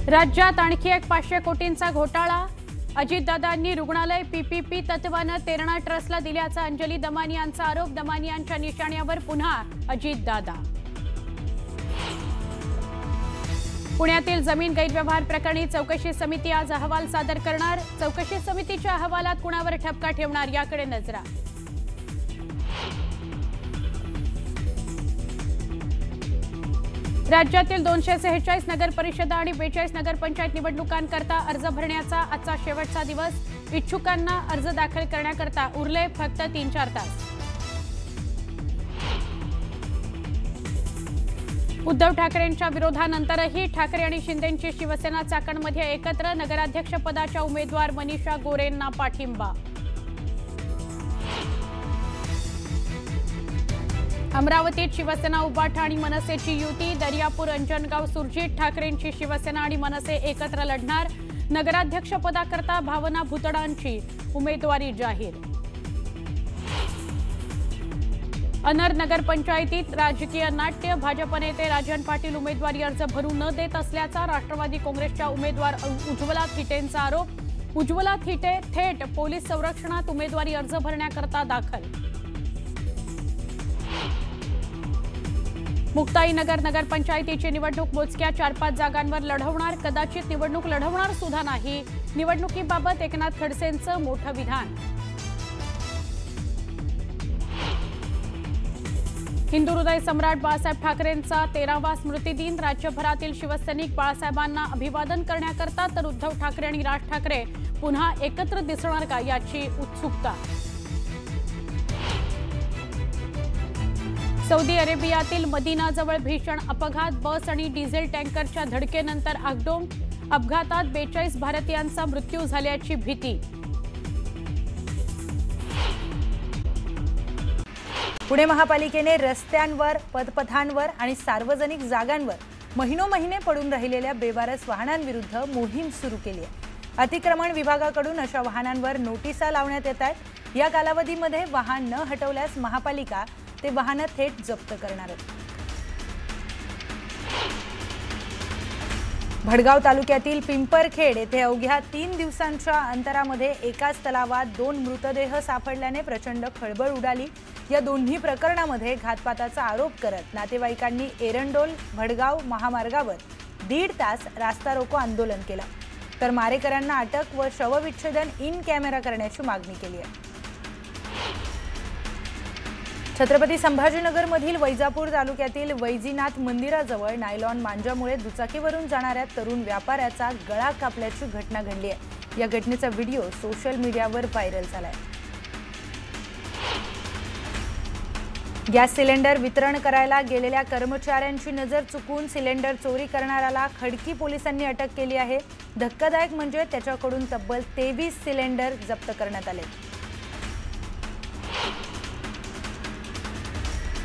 राज्यात आणखी एक 500 कोटींचा घोटाळा। अजितदादांनी रुग्णालय पीपीपी तत्वाने तेरणा ट्रस्टला दिल्याचा अंजली दमानी यांचा आरोप। दमानी यांच्या निशाण्यावर पुन्हा अजितदादा। पुण्यातील जमीन गैरव्यवहार प्रकरणी चौकशी समिती आज अहवाल सादर करणार। चौकशी समितीच्या अहवालात कुणावर ठपका ठेवणार याकडे नजरा। राज्यातील 246 नगर परिषदा आणि 42 नगरपंचायत निवडणुकांकरता अर्ज भरण्याचा आजचा शेवटचा दिवस। इच्छुकांना अर्ज दाखल करण्याकरता उरले फक्त 3-4 तास। उद्धव ठाकरेंच्या विरोधानंतरही ठाकरे आणि शिंदेंची शिवसेना चाकणमध्ये एकत्र। नगराध्यक्षपदाच्या उमेदवार मनीषा गोरेंना पाठिंबा। अमरावतीत शिवसेना उबाठा आणि मनसेची युती। दर्यापूर अंजनगाव सुरजीत ठाकरेंची शिवसेना आणि मनसे एकत्र लढणार। नगराध्यक्षपदाकरता भावना भुतडांची उमेदवारी जाहीर। अनर नगरपंचायतीत राजकीय नाट्य। भाजप नेते राजन पाटील उमेदवारी अर्ज भरू न देत असल्याचा राष्ट्रवादी काँग्रेसच्या उमेदवार उज्ज्वला थिटेंचा आरोप। उज्ज्वला थिटे थेट पोलीस संरक्षणात उमेदवारी अर्ज भरण्याकरता दाखल। मुक्ताईनगर नगरपंचायतीची निवडणूक मोजक्या 4-5 जागांवर लढवणार। कदाचित निवडणूक लढवणार सुद्धा नाही। निवडणुकीबाबत एकनाथ खडसेंचं मोठं विधान। हिंदू हृदय सम्राट बाळासाहेब ठाकरेंचा 13वा स्मृतिदिन। राज्यभरातील शिवसैनिक बाळासाहेबांना अभिवादन करण्याकरता तर उद्धव ठाकरे आणि राज ठाकरे पुन्हा एकत्र दिसणार का याची उत्सुकता। सौदी अरेबियातील मदिनाजवळ भीषण अपघात। बस आणि डिझेल टँकरच्या धडकेनंतर आगडोंब। अपघातात 42 भारतीयांचा मृत्यू झाल्याची भीती। पुणे महापालिकेने रस्त्यांवर, पदपथांवर आणि सार्वजनिक जागांवर महिनोमहिने पडून राहिलेल्या बेवारस वाहनांविरुद्ध मोहीम सुरू केली आहे। अतिक्रमण विभागाकडून अशा वाहनांवर नोटिसा लावण्यात येत आहेत। या कालावधीमध्ये वाहन न हटवल्यास महापालिका ते वाहनं थेट जप्त करणार आहे। भडगाव तालुक्यातील पिंपरखेड येथे अवघ्या 3 दिवसांच्या अंतरामध्ये एकाच तलावात 2 मृतदेह सापडल्याने प्रचंड खळबळ उडाली। या दोन्ही प्रकरणामध्ये घातपाताचा आरोप करत नातेवाईकांनी एरंडोल भडगाव महामार्गावर 1.5 तास रास्ता रोको आंदोलन केलं, तर मारेकऱ्यांना अटक व शवविच्छेदन इन कॅमेरा करण्याची मागणी केली आहे। छत्रपती संभाजीनगरमधील वैजापूर तालुक्यातील वैजीनाथ मंदिराजवळ नायलॉन मांजामुळे दुचाकीवरून जाणाऱ्या तरुण व्यापाऱ्याचा गळा कापल्याची घटना घडली आहे। या घटनेचा व्हिडिओ सोशल मीडियावर व्हायरल झालाय। गॅस सिलेंडर वितरण करायला गेलेल्या कर्मचाऱ्यांची नजर चुकून सिलेंडर चोरी करणाऱ्याला खडकी पोलिसांनी अटक केली आहे। धक्कादायक म्हणजे त्याच्याकडून तब्बल 23 सिलेंडर जप्त करण्यात आले।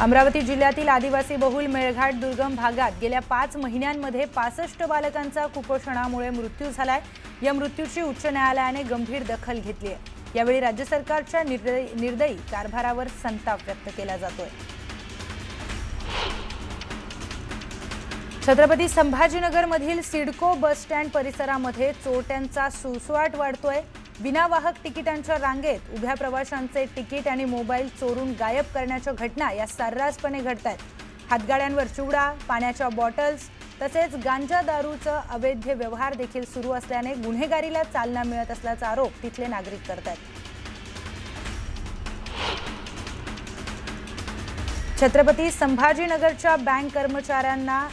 अमरावती जिल्ह्यातील आदिवासी बहुल मेळघाट दुर्गम भागात गेल्या 5 महिन्यांमध्ये 65 बालकांचा कुपोषणामुळे मृत्यू झालाय। या मृत्यूची उच्च न्यायालयाने गंभीर दखल घेतली आहे। यावेळी राज्य सरकारच्या निर्दयी कारभारावर संताप व्यक्त केला जातोय। छत्रपती संभाजीनगरमधील सिडको बस स्टँड परिसरामध्ये चोरट्यांचा सुळसुळाट वाढतोय। विनावाहक तिकिटांच्या रांगेत उभ्या प्रवाशांचे तिकीट आणि मोबाईल चोरून गायब करण्याच्या घटना या सर्रासपणे घडतात। हातगाड्यांवर चिवडा, पाण्याच्या बॉटल्स तसेच गांजा दारूचा अवैध व्यवहार देखील सुरू असल्याने गुन्हेगारीला चालना मिळत असल्याचा आरोप तिथले नागरिक करतात। छत्रपती संभाजीनगरच्या बँक कर्मचाऱ्यांना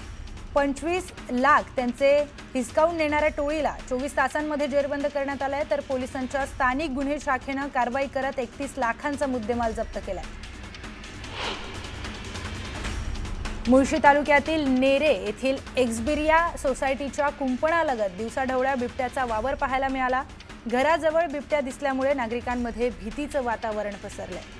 25 लाख त्यांचे हिसकावून नेणाऱ्या टोळीला 24 तासांमध्ये जेरबंद करण्यात आलाय, तर पोलिसांच्या स्थानिक गुन्हे शाखेने कारवाई करत 31 लाखांचा मुद्देमाल जप्त केलाय। मुळशी तालुक्यातील नेरे येथील एक्सबिरिया सोसायटीच्या कुंपणालगत दिवसाढवळ्या बिबट्याचा वावर पाहायला मिळाला। घराजवळ बिबट्या दिसल्यामुळे नागरिकांमध्ये भीतीचं वातावरण पसरलंय।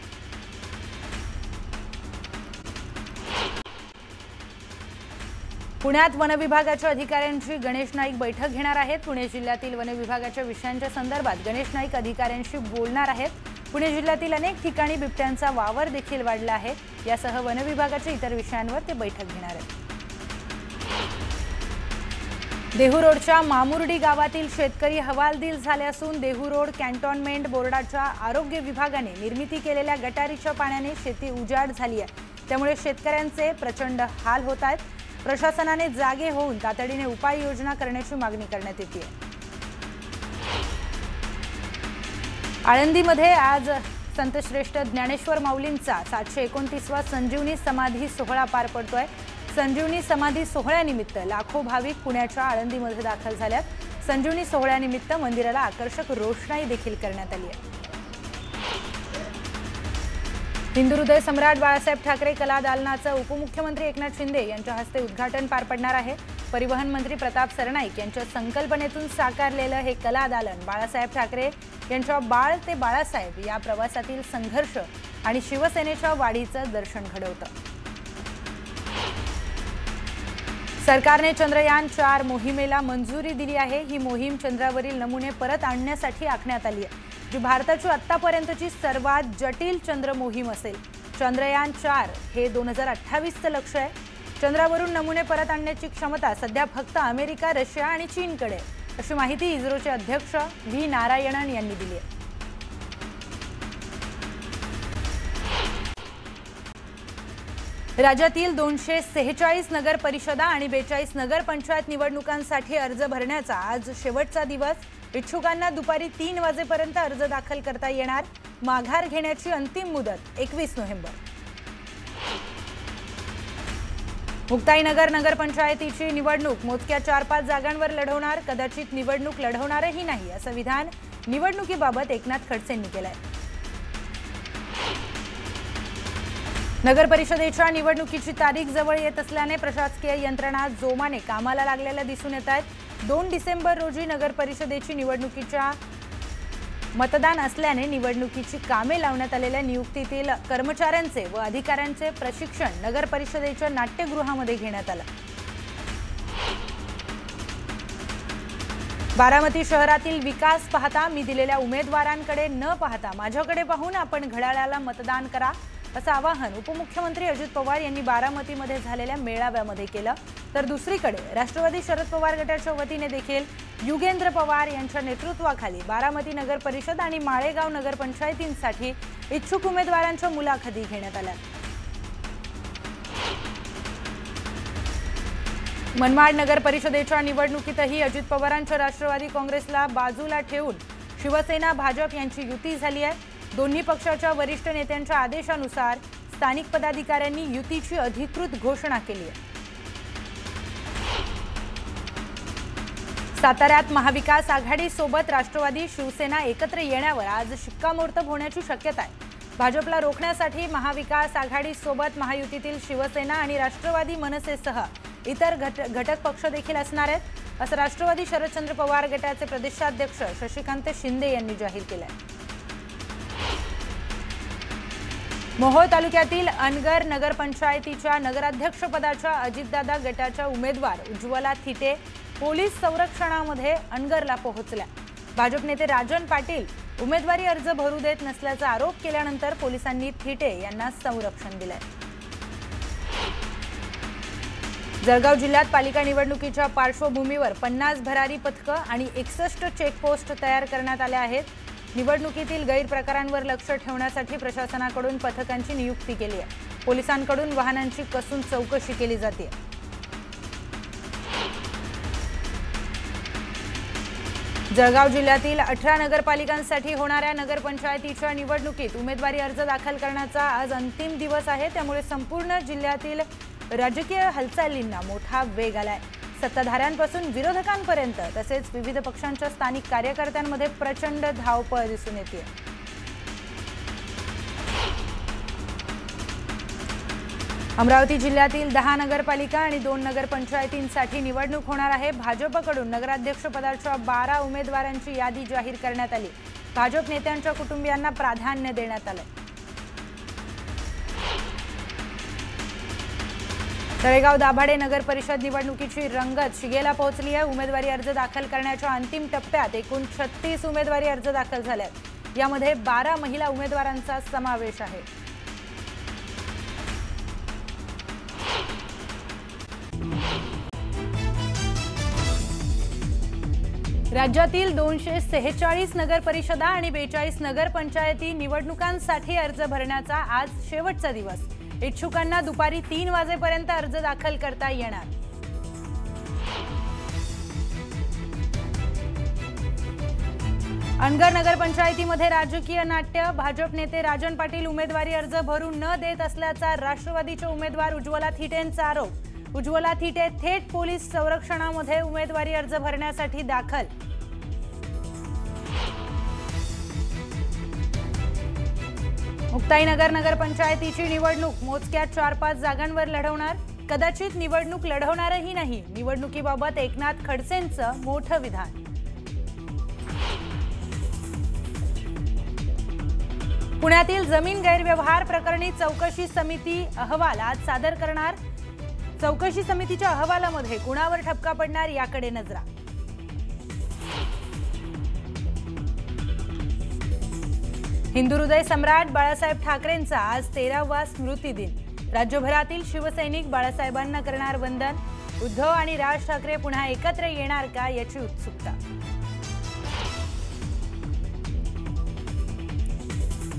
पुण्यात वन विभागाच्या अधिकाऱ्यांची गणेश नाईक बैठक घेणार आहेत। पुणे जिल्ह्यातील वन विभागाच्या विषयांच्या संदर्भात गणेश नाईक अधिकाऱ्यांशी बोलणार आहेत। पुणे जिल्ह्यातील अनेक ठिकाणी बिबट्यांचा वावर देखील वाढला आहे। यासह वन विभागाच्या इतर विषयांवर ते बैठक घेणार आहेत। देहू रोडच्या मामुर्डी गावातील शेतकरी हवालदिल झाले असून देहू रोड कॅन्टोन्मेंट बोर्डाच्या आरोग्य विभागाने निर्मिती केलेल्या गटारीच्या पाण्याने शेती उजाड झाली आहे। त्यामुळे शेतकऱ्यांचे प्रचंड हाल होत आहेत। प्रशासनाने जागे होऊन तातडीने उपाययोजना करण्याची मागणी करण्यात येते। आळंदीमध्ये आज संतश्रेष्ठ ज्ञानेश्वर माऊलींचा 729वा संजीवनी समाधी सोहळा पार पडतोय। संजीवनी समाधी सोहळ्यानिमित्त लाखो भाविक पुण्याच्या आळंदीमध्ये दाखल झाल्यात। संजीवनी सोहळ्यानिमित्त मंदिराला आकर्षक रोषणाई देखील करण्यात आली आहे। हिंदू हृदय सम्राट बाळासाहेब ठाकरे कला दालनाचं उपमुख्यमंत्री एकनाथ शिंदे यांच्या हस्ते उद्घाटन पार पडणार आहे। परिवहन मंत्री प्रताप सरनाईक यांच्या संकल्पनेतून साकारलेलं हे कला दालन बाळासाहेब ठाकरे यांच्या बाळ ते बाळासाहेब या प्रवासातील संघर्ष आणि शिवसेनेच्या वाढीचं दर्शन घडवतं। सरकारने चंद्रयान 4 मोहिमेला मंजुरी दिली आहे। ही मोहीम चंद्रावरील नमुने परत आणण्यासाठी आखण्यात आली आहे, जी भारताची आतापर्यंतची सर्वात जटिल चंद्र मोहीम असेल। चंद्रयान 4 हे 2028चं लक्ष्य आहे। चंद्रावरून नमुने परत आणण्याची क्षमता सध्या फक्त अमेरिका, रशिया आणि चीनकडे आहे, अशी माहिती इस्रोचे अध्यक्ष व्ही नारायणन यांनी दिली आहे। राज्यातील 246 नगर परिषदा आणि 42 नगर पंचायत निवडणुकांसाठी अर्ज भरण्याचा आज शेवटचा दिवस। इच्छुकांना दुपारी 3 वाजेपर्यंत अर्ज दाखल करता येणार। माघार घेण्याची अंतिम मुदत 21 नोव्हेंबर। मुक्ताईनगर नगरपंचायतीची निवडणूक मोजक्या 4-5 जागांवर लढवणार, कदाचित निवडणूक लढवणारही नाही, असं विधान निवडणुकीबाबत एकनाथ खडसेंनी केलंय। नगर परिषदेच्या निवडणुकीची तारीख जवळ येत असल्याने प्रशासकीय यंत्रणा जोमाने कामाला लागलेल्या दिसून येत आहेत। 2 डिसेंबर रोजी नगर परिषदेची निवडणुकीच्या मतदान असल्याने निवडणुकीची कामे लावण्यात आलेल्या नियुक्तीतील कर्मचाऱ्यांचे व अधिकाऱ्यांचे प्रशिक्षण नगर परिषदेच्या नाट्यगृहामध्ये घेण्यात आलं। बारामती शहरातील विकास पाहता मी दिलेल्या उमेदवारांकडे न पाहता माझ्याकडे पाहून आपण घड्याळाला मतदान करा, असं आवाहन उपमुख्यमंत्री अजित पवार यांनी बारामतीमध्ये झालेल्या मेळाव्यामध्ये केलं। तर दुसरीकडे राष्ट्रवादी शरद पवार गटाच्या वतीने देखील युगेंद्र पवार यांच्या नेतृत्वाखाली बारामती नगर परिषद आणि माळेगाव नगर पंचायतींसाठी इच्छुक उमेदवारांच्या मुलाखती घेण्यात आल्या। मनमाड नगर परिषदेच्या निवडणुकीतही अजित पवारांच्या राष्ट्रवादी काँग्रेसला बाजूला ठेवून शिवसेना भाजप यांची युती झाली आहे। दोन्ही पक्षाच्या वरिष्ठ नेत्यांच्या आदेशानुसार स्थानिक पदाधिकाऱ्यांनी युतीची अधिकृत घोषणा केली आहे। साताऱ्यात महाविकास आघाडी सोबत राष्ट्रवादी शिवसेना एकत्र येण्यावर आज शिक्कामोर्तब होण्याची शक्यता आहे। भाजपला रोखण्यासाठी महाविकास आघाडी सोबत महायुतीतील शिवसेना आणि राष्ट्रवादी मनसेसह इतर घटक पक्ष देखील असणार आहेत, असं राष्ट्रवादी शरदचंद्र पवार गटाचे प्रदेशाध्यक्ष शशिकांत शिंदे यांनी जाहीर केलं आहे। मोहोळ तालुक्यातील अनगर नगरपंचायतीच्या नगराध्यक्षपदाच्या अजितदादा गटाच्या उमेदवार उज्ज्वला थिटे पोलीस संरक्षणामध्ये अनगरला पोहोचल्या। भाजप नेते राजन पाटील उमेदवारी अर्ज भरू देत नसल्याचा आरोप केल्यानंतर पोलिसांनी थिटे यांना संरक्षण दिलंय। जळगाव जिल्ह्यात पालिका निवडणुकीच्या पार्श्वभूमीवर 50 भरारी पथकं आणि 61 चेकपोस्ट तयार करण्यात आल्या आहेत। निवडणुकीतील गैरप्रकारांवर लक्ष ठेवण्यासाठी प्रशासनाकडून पथकांची नियुक्ती केली आहे। पोलिसांकडून वाहनांची कसून चौकशी केली जाते। जळगाव जिल्ह्यातील 18 नगरपालिकांसाठी होणाऱ्या नगरपंचायतीच्या निवडणुकीत उमेदवारी अर्ज दाखल करण्याचा आज अंतिम दिवस आहे। त्यामुळे संपूर्ण जिल्ह्यातील राजकीय हालचालींना मोठा वेग आलाय। सत्ताधाऱ्यांपासून विरोधकांपर्यंत तसेच विविध पक्षांच्या स्थानिक कार्यकर्त्यांमध्ये प्रचंड धावपळ दिसून येते। अमरावती जिल्ह्यातील 10 नगरपालिका आणि 2 नगरपंचायतींसाठी निवडणूक होणार आहे। भाजपकडून नगराध्यक्षपदाच्या 12 उमेदवारांची यादी जाहीर करण्यात आली। भाजप नेत्यांच्या कुटुंबियांना प्राधान्य देण्यात आले। तळेगाव दाभाडे नगर परिषद निवडणुकीची रंगत शिगेला पोहोचली आहे। उमेदवारी अर्ज दाखल करण्याच्या अंतिम टप्प्यात एकूण 36 उमेदवारी अर्ज दाखल झालेत। यामध्ये 12 महिला उमेदवारांचा समावेश आहे। राज्यातील 246 नगर परिषदा आणि 42 नगर पंचायती निवडणुकांसाठी अर्ज भरण्याचा आज शेवटचा दिवस। इच्छुकांना दुपारी 3 वाजेपर्यंत अर्ज दाखल करता येणार। अनगर नगर पंचायतीमध्ये राजकीय नाट्य। भाजप नेते राजन पाटील उमेदवारी अर्ज भरून न देत असल्याचा राष्ट्रवादीचे उमेदवार उज्ज्वला थिटेंचा आरोप। उज्ज्वला थिटे थेट पोलीस संरक्षणामध्ये उमेदवारी अर्ज भरण्यासाठी दाखल। मुक्ताईनगर नगर पंचायतीची निवडणूक मोजक्या 4-5 जागांवर लढवणार। कदाचित निवडणूक लढवणारही नाही। निवडणुकीबाबत एकनाथ खडसेंचं मोठं विधान। पुण्यातील जमीन गैरव्यवहार प्रकरणी चौकशी समिती अहवाल आज सादर करणार। चौकशी समितीच्या अहवालामध्ये कुणावर ठपका पडणार याकडे नजरा। हिंदू हृदय सम्राट बाळासाहेब ठाकरेंचा आज 13वा स्मृती दिन। राज्यभरातील शिवसैनिक बाळासाहेबांना करणार वंदन। उद्धव आणि राज ठाकरे पुन्हा एकत्र येणार का याची उत्सुकता।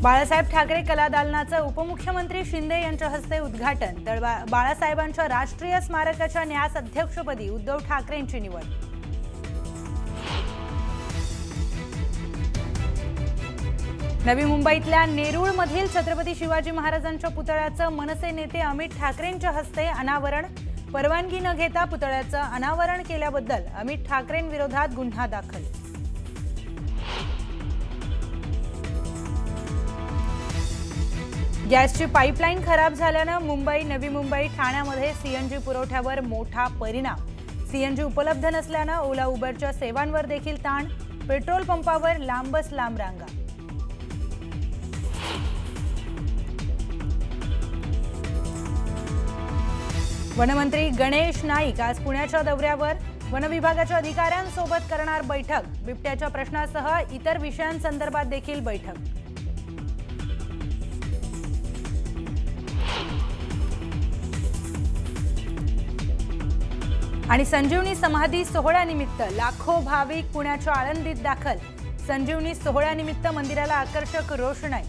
बाळासाहेब ठाकरे कला दालनाचं उपमुख्यमंत्री शिंदे यांच्या हस्ते उद्घाटन। तर बाळासाहेबांच्या राष्ट्रीय स्मारकाच्या न्यास अध्यक्षपदी उद्धव ठाकरेंची निवड। नवी मुंबईतल्या नेरूळमधील छत्रपती शिवाजी महाराजांच्या पुतळ्याचं मनसे नेते अमित ठाकरेंच्या हस्ते अनावरण। परवानगी न घेता पुतळ्याचं अनावरण केल्याबद्दल अमित ठाकरेंविरोधात गुन्हा दाखल। गॅसची पाईपलाईन खराब झाल्यानं मुंबई नवी मुंबई ठाण्यामध्ये सीएनजी पुरवठ्यावर मोठा परिणाम। सीएनजी उपलब्ध नसल्यानं ओला उबरच्या सेवांवर देखील ताण। पेट्रोल पंपावर लांबच लांब रांगा। वनमंत्री गणेश नाईक आज पुण्याच्या दौऱ्यावर। वन विभागाच्या अधिकाऱ्यांसोबत करणार बैठक। बिबट्याच्या प्रश्नासह इतर विषयांसंदर्भात देखील बैठक। आणि संजीवनी समाधी सोहळ्यानिमित्त लाखो भाविक पुण्याच्या आळंदीत दाखल। संजीवनी सोहळ्यानिमित्त मंदिराला आकर्षक रोषणाई।